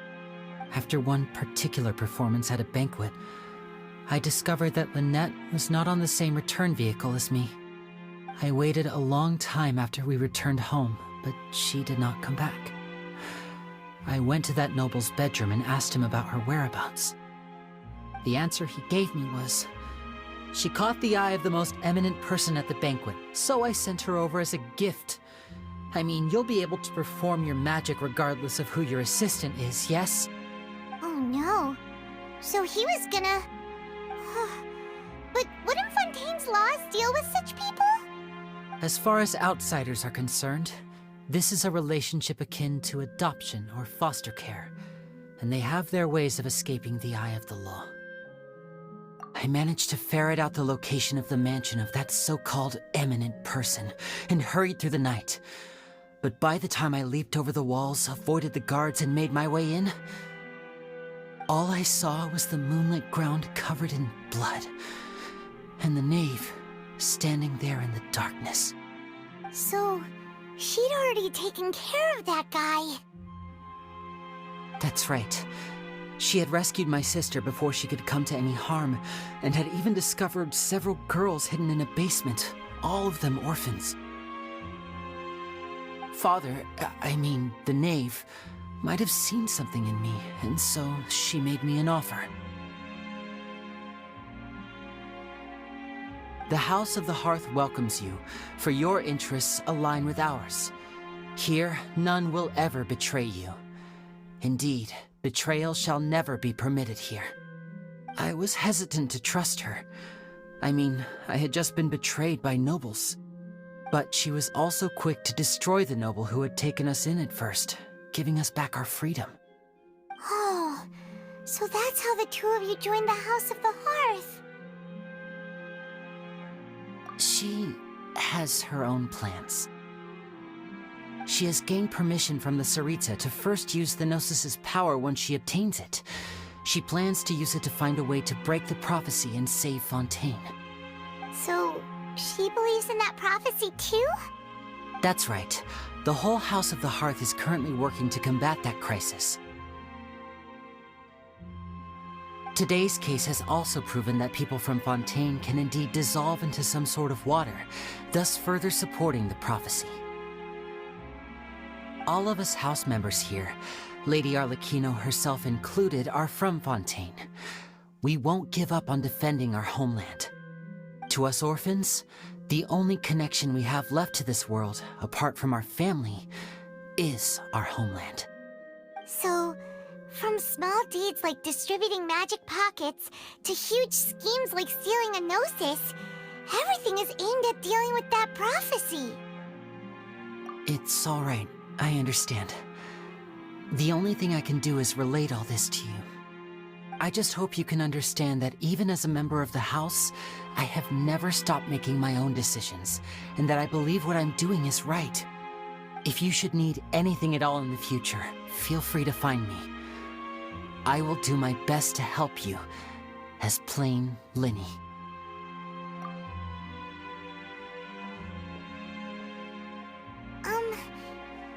After one particular performance at a banquet, I discovered that Lynette was not on the same return vehicle as me. I waited a long time after we returned home, but she did not come back. I went to that noble's bedroom and asked him about her whereabouts. The answer he gave me was, she caught the eye of the most eminent person at the banquet, so I sent her over as a gift. I mean, you'll be able to perform your magic regardless of who your assistant is, yes? Oh no. So he was gonna... But wouldn't Fontaine's laws deal with such people? As far as outsiders are concerned, this is a relationship akin to adoption or foster care, and they have their ways of escaping the eye of the law. I managed to ferret out the location of the mansion of that so-called eminent person and hurried through the night. But by the time I leaped over the walls, avoided the guards, and made my way in, all I saw was the moonlit ground covered in blood, and the knave standing there in the darkness. So, she'd already taken care of that guy. That's right. She had rescued my sister before she could come to any harm, and had even discovered several girls hidden in a basement, all of them orphans. Father, I mean, the knave, might have seen something in me, and so she made me an offer. The House of the Hearth welcomes you, for your interests align with ours. Here, none will ever betray you. Indeed, betrayal shall never be permitted here. I was hesitant to trust her. I mean, I had just been betrayed by nobles. But she was also quick to destroy the noble who had taken us in at first, giving us back our freedom. Oh, so that's how the two of you joined the House of the Hearth. She has her own plans. She has gained permission from the Tsaritsa to first use the Gnosis' power once she obtains it. She plans to use it to find a way to break the prophecy and save Fontaine. So, she believes in that prophecy too? That's right. The whole House of the Hearth is currently working to combat that crisis. Today's case has also proven that people from Fontaine can indeed dissolve into some sort of water, thus further supporting the prophecy. All of us house members here, Lady Arlecchino herself included, are from Fontaine. We won't give up on defending our homeland. To us orphans, the only connection we have left to this world, apart from our family, is our homeland. So, From small deeds like distributing magic pockets to huge schemes like stealing a gnosis, everything is aimed at dealing with that prophecy. It's all right. I understand. The only thing I can do is relate all this to you. I just hope you can understand that even as a member of the House, I have never stopped making my own decisions, and that I believe what I'm doing is right. If you should need anything at all in the future, feel free to find me. I will do my best to help you, as plain Linny.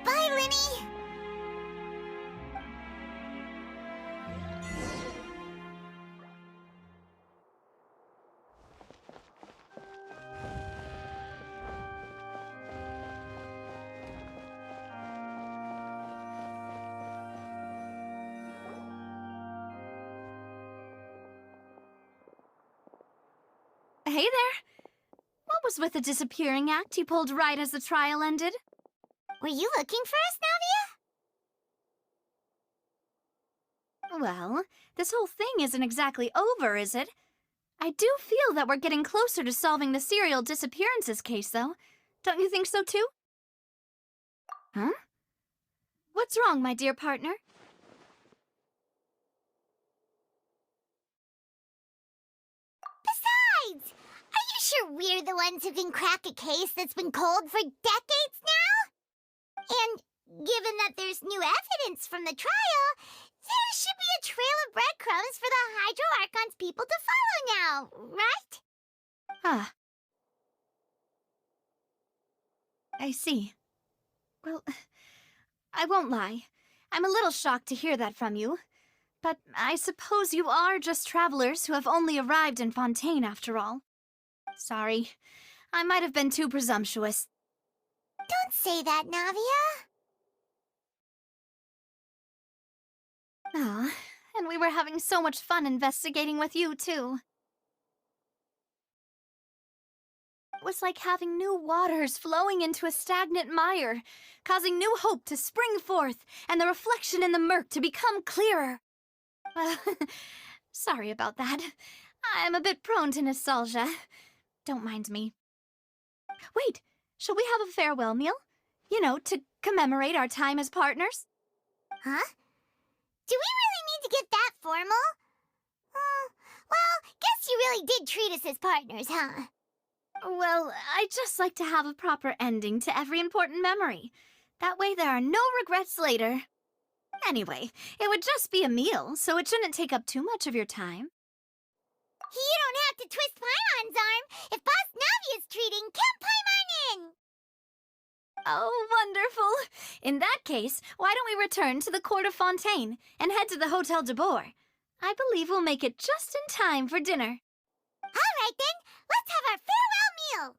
Bye, Linny! Hey there! What was with the disappearing act you pulled right as the trial ended? Were you looking for us, Navia? Well, this whole thing isn't exactly over, is it? I do feel that we're getting closer to solving the serial disappearances case, though. Don't you think so, too? Huh? What's wrong, my dear partner? Besides, are you sure we're the ones who can crack a case that's been cold for decades now? And given that there's new evidence from the trial, there should be a trail of breadcrumbs for the Hydro Archon's people to follow now, right? Ah. I see. Well, I won't lie. I'm a little shocked to hear that from you. But I suppose you are just travelers who have only arrived in Fontaine after all. Sorry. I might have been too presumptuous. Don't say that, Navia. Ah, and we were having so much fun investigating with you, too. It was like having new waters flowing into a stagnant mire, causing new hope to spring forth, and the reflection in the murk to become clearer. Sorry about that. I'm a bit prone to nostalgia. Don't mind me. Wait, shall we have a farewell meal? You know, to commemorate our time as partners? Huh? Do we really need to get that formal? Well, guess you really did treat us as partners, huh? Well, I just like to have a proper ending to every important memory. That way there are no regrets later. Anyway, it would just be a meal, so it shouldn't take up too much of your time. You don't have to twist Paimon's arm. If Boss Navia's treating, count Paimon in! Oh, wonderful! In that case, why don't we return to the Court of Fontaine and head to the Hotel de Boer? I believe we'll make it just in time for dinner. All right then, let's have our farewell meal!